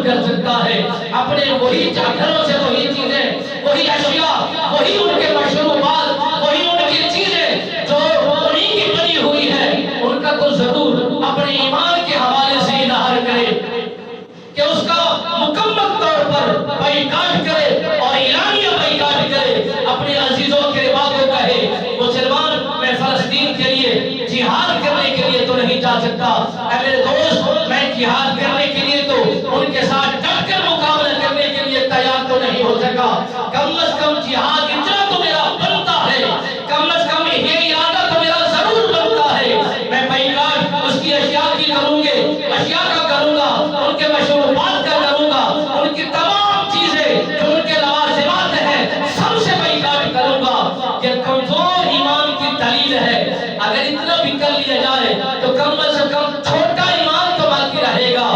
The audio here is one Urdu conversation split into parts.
دور کر سکتا ہے. اپنے وہی گھروں سے وہی چیزیں، وہی اشیاء، وہی ان کے مشروبات، وہی ان کی چیزیں جو انہیں کی بنی ہوئی ہے، ان کا تو ضرور اپنے ایمان کے حوالے سے اظہار کرے کہ اس کا مکمل طور پر بائیکاٹ کرے اور اعلانیہ بائیکاٹ کرے. اپنے عزیزوں کے بعد وہ کہے مسلمان میں فلسطین کے لیے جہاد کرنے کے لیے تو نہیں جا سکتا، اے میرے دوست میں جہاد کرنے کے لیے تو ان کے ساتھ ڈٹ کر مقابلہ کرنے کے لیے تیار تو نہیں ہو سکا. کم از کم جہاد اتنا تو میرا بنتا ہے، کم از کم یہ ارادہ تو میرا ضرور بنتا ہے. میں بائیکاٹ اس کی اشیاء کی کروں گے، اشیاء کا کروں گا، ان کے مشروبات کا کروں گا، ان کی تمام چیزیں جو ان کے لوازمات ہیں سب سے بائیکاٹ کروں گا. یہ کمزور ایمان کی دلیل ہے. اگر اتنا بھی کر لیا جائے تو کم از کم چھوٹا ایمان تو باقی رہے گا.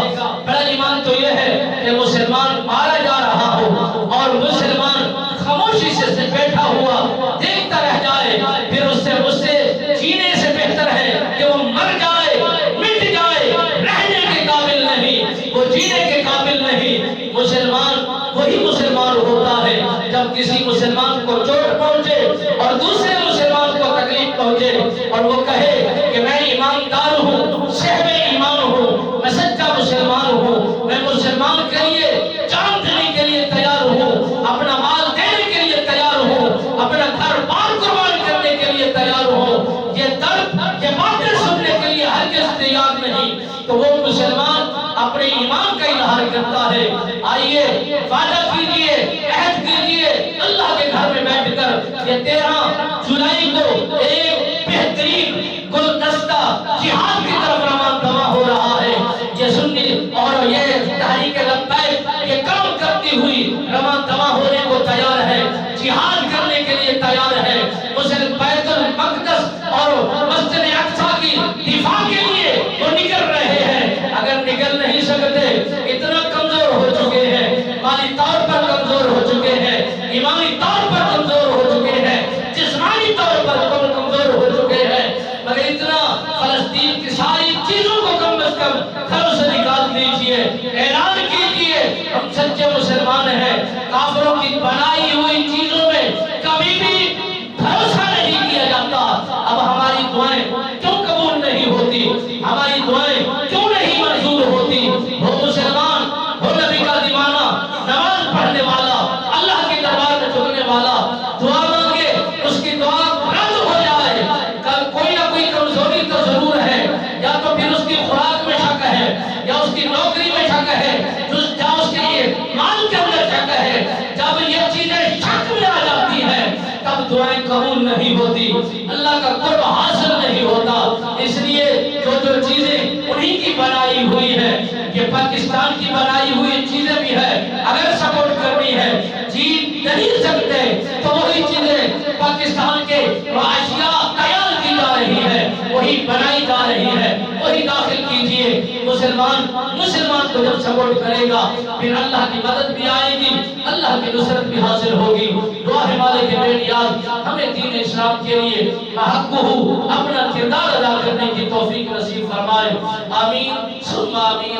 بڑا ایمان تو یہ ہے کہ مسلمان مارا جا رہا ہو اور مسلمان خاموشی سے بیٹھا ہوا دیکھتا رہ جائے، پھر اس سے جینے سے بہتر ہے کہ وہ مر جائے، مٹ جائے. رہنے کے قابل نہیں، وہ جینے کے قابل نہیں. مسلمان وہی مسلمان ہوتا ہے جب کسی مسلمان کو چوٹ پہنچے اور دوسرے مسلمان کو تکلیف پہنچے اور وہ کہے کہ میں ایماندار ہوں، صاحب ایمان ہوں، میں سچا مسلمان ہوں، میں مسلمان کے لیے جان دینے کے لیے تیار ہوں، اپنا مال دینے کے لیے تیار ہوں، اپنا گھر بار قربان کرنے کے لیے تیار ہوں. یہ درد، یہ باتیں سننے کے لیے ہرگز تیار نہیں. تو وہ مسلمان اپنے ایمان کا اظہار کرتا ہے. آئیے وعدہ کیجئے، عہد کیجئے اللہ کے گھر میں بیٹھ کر یہ 13 جولائی کو ایک بہترین گلدستہ جہاد کی طرف رواں دوا ہو رہا ہے. یہ سنی اور یہ تحریک لبیک یہ کام کرتی ہوئی رواں دوا ہونے کو تیار ہے، جہاد کرنے کے لیے تیار ہے. مسلم بیت المقدس اور مسجد اقصی کی دفاع کے لیے وہ نکل رہے ہیں. اگر نکل نہیں سکتے، اتنا کمزور ہو چکے ہیں، مالی طور پر کمزور ہو چکے ہیں، ایمانی طور پر کمزور ہو چکے ہیں، جسمانی طور پر کمزور ہو چکے ہیں، مگر اتنا فلسطین کی ساری چیزوں کو کم از کم گھروں سے نکال دیجئے. اعلان کیجئے ہم سچے مسلمان ہیں. کافروں کی بنائی ہوئی چیزوں میں کبھی بھی بھروسہ نہیں کیا جاتا. اب ہماری دعائیں کیوں قبول نہیں ہوتی؟ ہماری دعائیں کیوں نہیں منظور ہوتی؟ وہ مسلمان، وہ نبی کا دیوانہ، نماز پڑھنے والا، اللہ کے دربار میں جھکنے والا، دعا مانگے اس کی دعا رد ہو جائے. کوئی نہ کوئی کمزوری تو ضرور ہے، یا تو پھر اس کی خوراک میں شک ہے، یا اس کی نوکری میں شک ہے، یا اس کے مال کے اندر شک ہے. جب یہ چیزیں شک میں آ جاتی ہیں تب دعائیں قبول نہیں ہوتی، اللہ کا قرب حاصل نہیں ہوتا. اس لیے جو چیزیں انہی کی بنائی ہوئی ہے، یہ پاکستان کی بنائی ہوئی چیزیں بھی ہے، اگر سپورٹ کرنی ہے جیت نہیں سکتے تو وہی چیزیں پاکستان کے اشیاء تیار کی جا رہی ہے، وہی بنائی جا رہی ہے، وہی داخل کیجئے. مسلمان کو جب سپورٹ کرے گا پھر اللہ کی مدد بھی آئے گی، اللہ کی نصرت بھی حاصل ہوگی. دعا ہے مالک بیٹیات ہمیں دین اسلام کے لیے بحقہ اپنا کردار ادا کرنے کی توفیق نصیب فرمائے. آمین ثم آمین.